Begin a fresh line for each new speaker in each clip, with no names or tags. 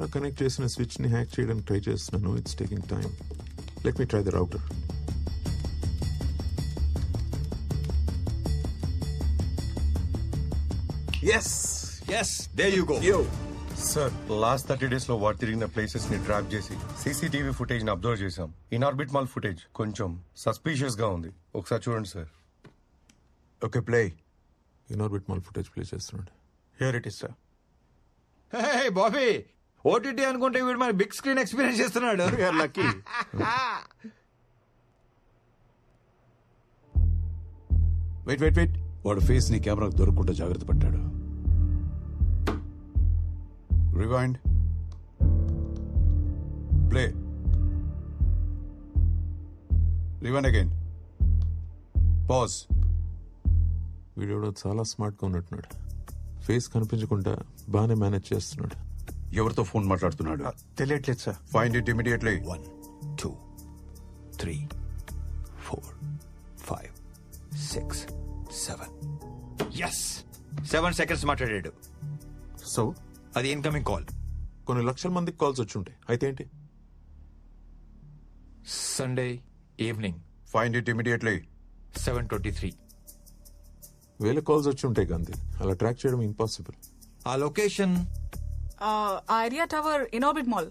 Camera connect చేసిన switch ని hack చేయడానికి ట్రై చేస్తున్నాను. It's taking time. Let me try the router.
Yes there you go.
Sir last 30 days లో వాడు తిరిగిన ప్లేసెస్ ని ట్రాక్ చేసి సీసీటీవీ ఫుటేజ్ ని అబ్జర్వ్ చేసాం. ఇన్ ఆర్బిట్ మాల్ ఫుటేజ్ కొంచెం సస్పీషియస్ గా ఉంది. ఒకసారి చూడండి sir.
Okay play.
Inorbit mall footage play చేస్తున్నాడు.
Here it is sir.
Hey Bobby, OTT అనుకుంటే వీడు మరి బిగ్ స్క్రీన్ ఎక్స్పీరియన్స్ చేస్తున్నాడు.
లక్కీ. వెయిట్
వాడు ఫేస్ ని కెమెరాకు దొరకకుండా జాగ్రత్త పడ్డాడు. Rewind. Play. Rewind again. Pause.
వీడియోలో చాలా స్మార్ట్ గా ఉన్నట్టున్నాడు. ఫేస్ కనిపించకుండా బాగానే మేనేజ్ చేస్తున్నాడు.
ఎవరితో ఫోన్ మాట్లాడుతున్నాడు?
తెలియట్లేదు sir.
Find it immediately.
1 2 3 4 5 6 7. Yes 7 seconds మాట్లాడాడు.
సో
అది ఇన్కమింగ్ కాల్.
కొన్ని లక్షల మందికి కాల్స్ వచ్చి ఉంటాయి. అయితే ఏంటి?
Sunday evening
find it immediately.
7:23.
వేల కాల్స్ వచ్చి ఉంటాయి గాంధీ. అలా ట్రాక్ చేయడం ఇంపాసిబుల్.
ఆ location
area tower, Inorbit mall.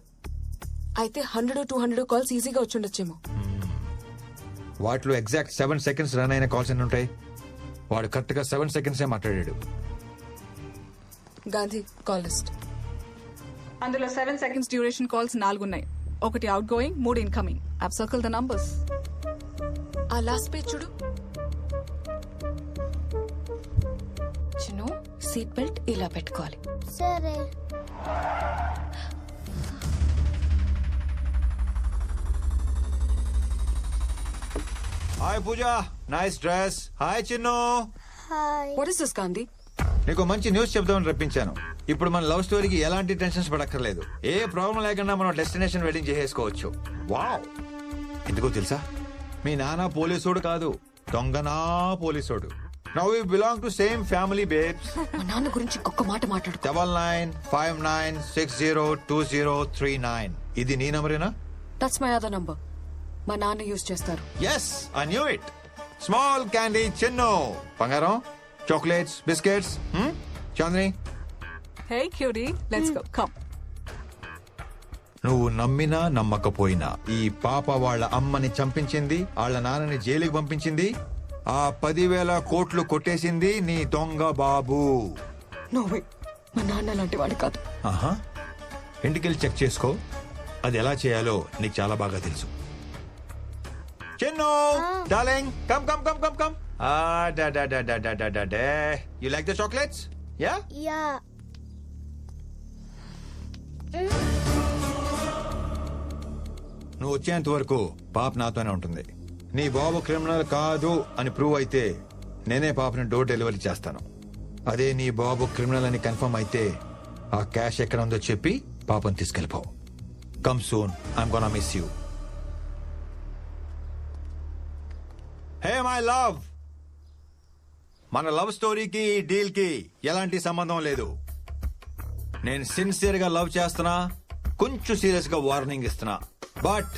అయితే 100-200 కాల్స్ ఈజీగా వచ్చుండొచ్చేమో.
వాటిలో ఎగ్జాక్ట్ 7 seconds రన్ అయిన కాల్స్ ఎన్ని ఉంటాయి? వాడు కరెక్ట్ గా 7 seconds మాట్లాడాడు.
Gandhi call list.
అందులో 7 seconds డ్యూరేషన్ కాల్స్ 4 ఉన్నాయి. ఒకటి outgoing, 3 incoming. I've circled the numbers.
ఆ లాస్ట్ పేజ్ చూడు. చిన్ను, సీట్ బెల్ట్ ఇలా పెట్టుకోవాలి.
సరే.
Hi Pooja, nice dress. Hi Chinnu.
Hi.
What is this Gandhi?
నీకు మంచి న్యూస్ చెప్దామని రప్పించాను. ఇప్పుడు మన లవ్ స్టోరీకి ఎలాంటి టెన్షన్స్ పడక్కర్లేదు. ఏ ప్రాబ్లం లేకుండా మనం డెస్టినేషన్ వెడ్డింగ్ చేసేసుకోవచ్చు. వావ్! ఎందుకో తెలుసా? మీ నాన్న పోలీసోడు కాదు, దొంగనా పోలీసోడు. Now we belong to same family babes.
మా నాన్న గురించి ఒక్క మాట మాట్లాడు.
9959602039. ఇది నీ నంబరేనా?
That's my other number. మా నాన్న యూజ్ చేస్తారు.
Yes, I knew it. Small candy Chinnu. బంగారం, chocolates, biscuits. Chandni,
hey cutie, let's go. Come.
నువ్వు నమ్మినా నమ్మకపోయినా ఈ పాప వాళ్ళ అమ్మని చంపించింది, వాళ్ళ నాన్నని జైలుకి పంపించింది, ఆ 10,000 కోట్లు కొట్టేసింది నీ దొంగ బాబు.
నో వే, మా నాన్న లాంటి వాడు కాదు.
ఆహా, ఇంటికెళ్ళి చెక్ చేసుకో. అది ఎలా చేయాలో నీకు చాలా బాగా తెలుసు. Chinnu darling, come come come come come. You like the chocolates? Yeah.
Yeah.
నువ్వు వచ్చేంత వరకు పాప నాతోనే ఉంటుంది. నీ బాబు క్రిమినల్ కాదు అని ప్రూవ్ అయితే నేనే పాపని డోర్ డెలివరీ చేస్తాను. అదే నీ బాబు క్రిమినల్ అని కన్ఫర్మ్ అయితే ఆ క్యాష్ ఎక్కడ ఉందో చెప్పి పాపని తీసుకెళ్ళిపో. Come soon, I'm gonna miss you. Hey my love, మన లవ్ స్టోరీకి డీల్ కి ఎలాంటి సంబంధం లేదు. నేను సిన్సియర్ గా లవ్ చేస్తున్నా, కొంచెం సీరియస్ గా వార్నింగ్ ఇస్తున్నా. బట్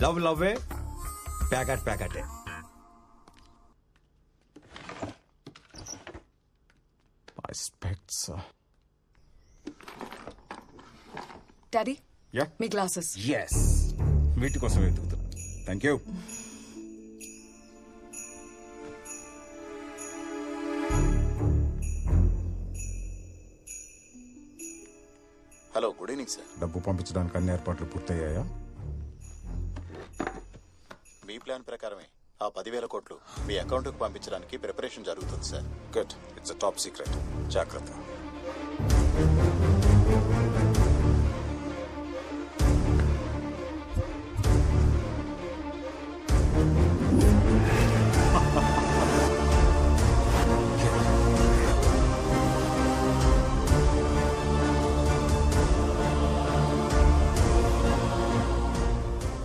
లవ్ లవ్వే, ప్యాకెట్ ప్యాకెటే.
My specs.
Daddy,
yeah.
మీ గ్లాసెస్.
ఎస్, వీటి కోసం వెతుకుతున్నా. Thank you.
Hello, good evening sir.
డబ్బు పంపించడానికి అన్ని ఏర్పాట్లు పూర్తయ్యాయా?
మీ ప్లాన్ ప్రకారమే ఆ 10,000 కోట్లు మీ అకౌంట్కు పంపించడానికి ప్రిపరేషన్ జరుగుతుంది sir.
Good. It's top secret. జాగ్రత్త.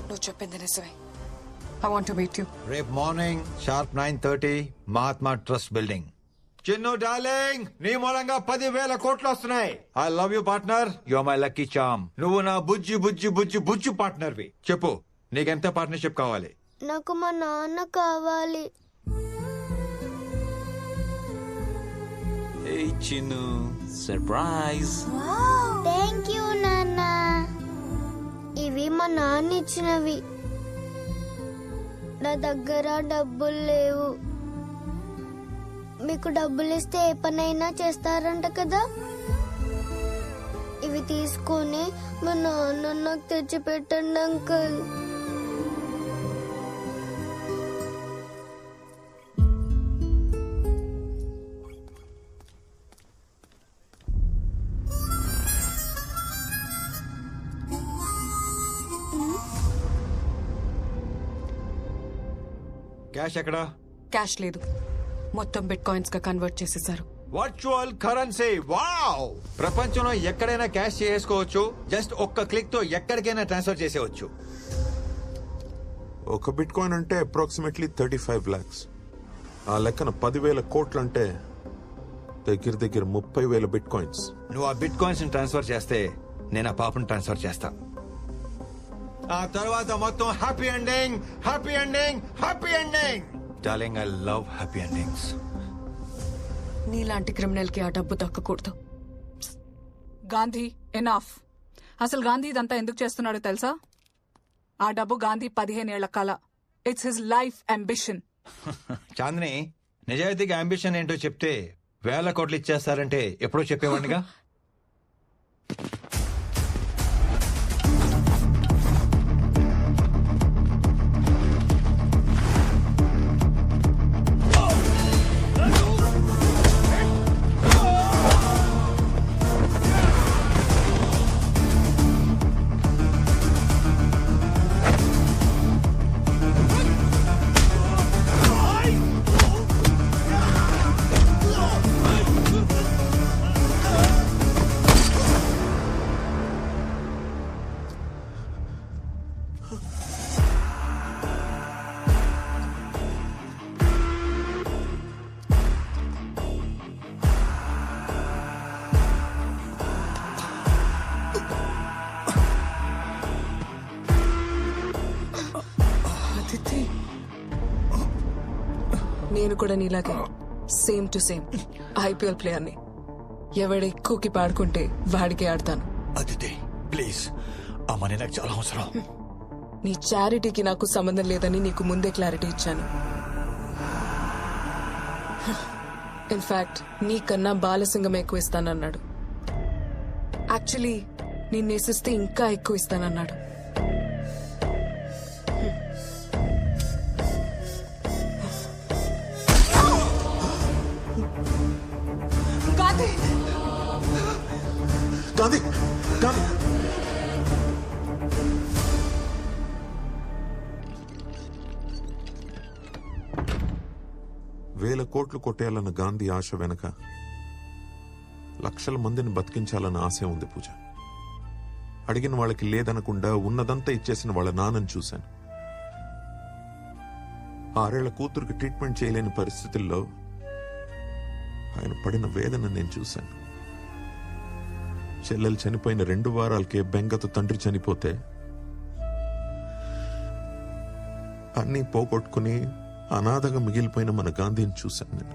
నువ్వు చెప్పింది నిజమే. I want to meet you.
రేపు morning sharp 9:30 Mahatma trust building. Chinnu darling, నీ మూలంగా 10,000 కోట్లు వస్తున్నాయి. I love you partner, you my lucky charm. నువ్వు నా బుజ్జి బుజ్జి బుజ్జి బుజ్జి పార్ట్నర్వి. చెప్పు, నీకెంత పార్ట్నర్షిప్ కావాలి?
నాకు మా నాన్న కావాలి.
చిన్ను సర్ప్రైజ్.
థ్యాంక్ యూ నాన్న. ఇవి మా నాన్న ఇచ్చినవి. నా దగ్గర డబ్బులు లేవు. మీకు డబ్బులు ఇస్తే ఏ పనైనా చేస్తారంట కదా. ఇవి తీసుకొని మా నాన్న నాకు తెచ్చి పెట్టండి అంకుల్.
క్యాష్ ఎక్కడా?
క్యాష్ లేదు, మొత్తం బిట్ కాయిన్స్ గా కన్వర్ట్ చేసేసారు.
Virtual currency. వావ్! ప్రపంచంలో ఎక్కడైనా క్యాష్ చేసుకోవచ్చు. జస్ట్ ఒక్క క్లిక్ తో ఎక్కడికైనా ట్రాన్స్ఫర్ చేసేవచ్చు.
ఒక బిట్ కాయిన్ అంటే అప్రాక్సిమేట్లీ 35 lakhs. ఆ లెక్కన 10,000 కోట్లు అంటే దగ్గర దగ్గర 30,000 బిట్ కాయిన్స్.
నువ్వు ఆ బిట్ కాయిన్స్ ట్రాన్స్ఫర్ చేస్తే నేను ఆ పాపను ట్రాన్స్ఫర్ చేస్తా. ఆ తర్వాత మొత్తం happy ending, happy ending, happy ending. Darling, I love happy endings.
నీలాంటి క్రిమినల్ కి ఆ డబ్బు దక్కకూడదు.
గాంధీ ఎనాఫ్. అసలు గాంధీ ఇదంతా ఎందుకు చేస్తున్నాడో తెలుసా? ఆ డబ్బు గాంధీ 15 ఏళ్ల కల. It's his life ambition.
Chandini, నిజాయితీగా అంబిషన్ ఏంటో చెప్తే 1,000 కోట్లు ఇచ్చేస్తారంటే ఎప్పుడో చెప్పేవాడిగా.
నేను కూడా నీలాగే సేమ్ టు సేమ్ ఐపీఎల్ ప్లేయర్ని. ఎవడ ఎక్కువకి పాడుకుంటే వాడికే ఆడతాను.
అదితి ప్లీజ్, ఆ మనీ నాకు చాలా అవసరం.
నీ చారిటీకి నాకు సంబంధం లేదని నీకు ముందే క్లారిటీ ఇచ్చాను. ఇన్ఫాక్ట్ నీకన్నా బాలసింగం ఎక్కువ ఇస్తానన్నాడు. యాక్చువల్లీ నిన్నేసిస్తే ఇంకా ఎక్కువ ఇస్తానన్నాడు.
గాంధీ, గాంధీ. వేల కోట్లు కొట్టేయాలన్న గాంధీ ఆశ వెనక లక్షల మందిని బతికించాలన్న ఆశ ఉంది పూజ. అడిగిన వాళ్ళకి లేదనకుండా ఉన్నదంతా ఇచ్చేసిన వాళ్ళ నాన్నని చూశాను. 6 ఏళ్ల కూతురికి ట్రీట్మెంట్ చేయలేని పరిస్థితుల్లో ఆయన పడిన వేదన నేను చూశాను. చెల్లెలు చనిపోయిన 2 వారాలకే బెంగతో తండ్రి చనిపోతే అన్నీ పోగొట్టుకుని అనాథగా మిగిలిపోయిన మన గాంధీని చూశాను నేను.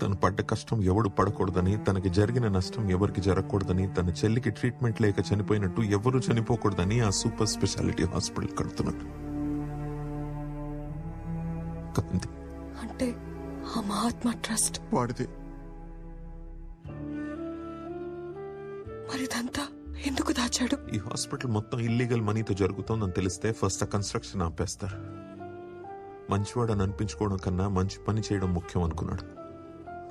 తను పడ్డ కష్టం ఎవడు పడకూడదని, తనకి జరిగిన నష్టం ఎవరికి జరగకూడదని, తన చెల్లికి ట్రీట్మెంట్ లేక చనిపోయినట్టు ఎవరు చనిపోకూడదని ఆ సూపర్ స్పెషాలిటీ హాస్పిటల్ కడుతున్నాడు. గాంధీ
అంటే ఆ మహాత్మా ట్రస్ట్
వాడిది.
మరిదంతా ఎందుకు దాచాడు?
ఈ హాస్పిటల్ మొత్తం ఇల్లీగల్ మనీతో జరుగుతోందని తెలిస్తే ఫస్ట్ ఆ కన్స్ట్రక్షన్ ఆపేస్తారు. మంచివాడని అనిపించుకోవడం కన్నా మంచి పని చేయడం ముఖ్యం అనుకున్నాడు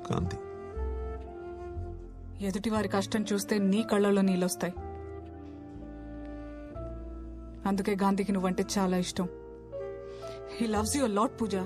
గాంధీ.
ఎదుటి వారి కష్టం చూస్తే నీ కళ్ళలో నీళ్ళొస్తాయి. అందుకే గాంధీకి నువ్వంటే చాలా ఇష్టం. He loves you a lot Pooja.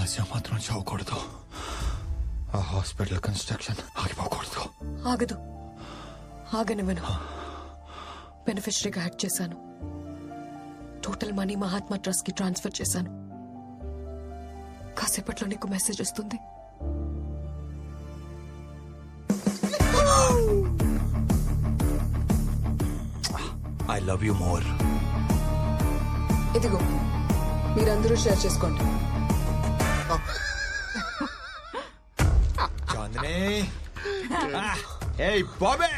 ఆశ మాత్రం చావకూడదు. ఆ హాస్పిటల్ కన్స్ట్రక్షన్ ఆగిపోకూడదు.
ఆగదు, ఆగనివ్వను. బెనిఫిషరీగా యాడ్ చేశాను. టోటల్ మనీ మహాత్మా ట్రస్ట్ కి ట్రాన్స్ఫర్ చేశాను. కాసేపట్లో నీకు మెసేజ్ వస్తుంది.
I love you more.
ఇదిగో మీరందరూ షేర్ చేసుకోండి.
చాందిని, ఏయ్ బాబే,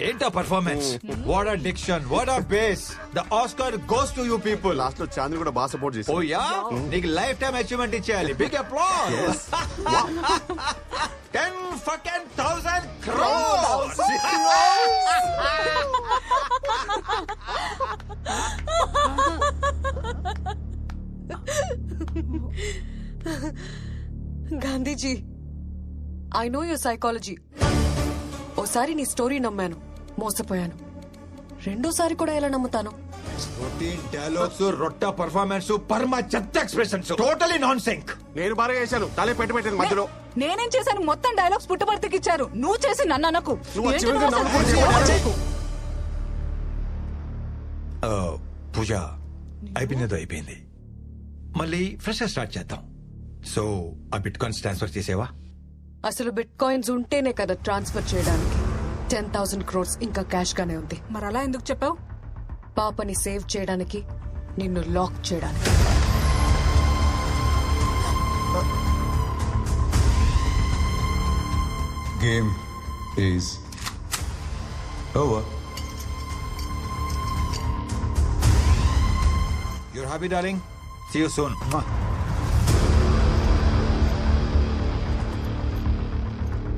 ఏంటా performance? What a diction, what a base. The Oscar goes to you people.
Last లో చాందిని కూడా బాగా సపోర్ట్ చేసి.
ఓ యా, నీకు లైఫ్ టైం అచీవ్మెంట్ ఇచ్చేయాలి. Big applause. 10,000 crores.
Gandhiji, I know your psychology. ఓసారి నీ స్టోరీ నమ్మాను, మోసపోయాను. రెండోసారి కూడా ఎలా నమ్ముతాను?
డైలాగ్స్, రొట్ట పర్ఫార్మెన్స్, పర్మ చెత్త ఎక్స్ప్రెషన్స్, టోటలీ నాన్ సింక్.
నేను బాగా చేశాను, తలే పెట్టిన మధ్యలో.
నేనేం చేశాను? మొత్తం డైలాగ్స్ పుట్టపర్తికి ఇచ్చారు. నువ్వు చేసి నన్ను అనకు.
నువ్వు
ఏంటి
చివరిగా
నువ్వు
నన్ను
అసలు?
కూడా
ఓవర్
చేయకు.
పూజ అయిపోయిందో అయిపోయింది. మళ్ళీ ఫ్రెష్ స్టార్ట్ చేద్దాం. సో ఆ బిట్ కాయిన్స్ ట్రాన్స్ఫర్ చేసేవా?
అసలు బిట్ కాయిన్స్ ఉంటేనే కదా ట్రాన్స్ఫర్ చేయడానికి. 10,000 crores ఇంకా క్యాష్ గానే ఉంది.
మరి అలా ఎందుకు చెప్పావు?
పాపని సేవ్ చేయడానికి, నిన్ను లాక్ చేయడానికి.
Game is over.
You're happy, darling? See you soon.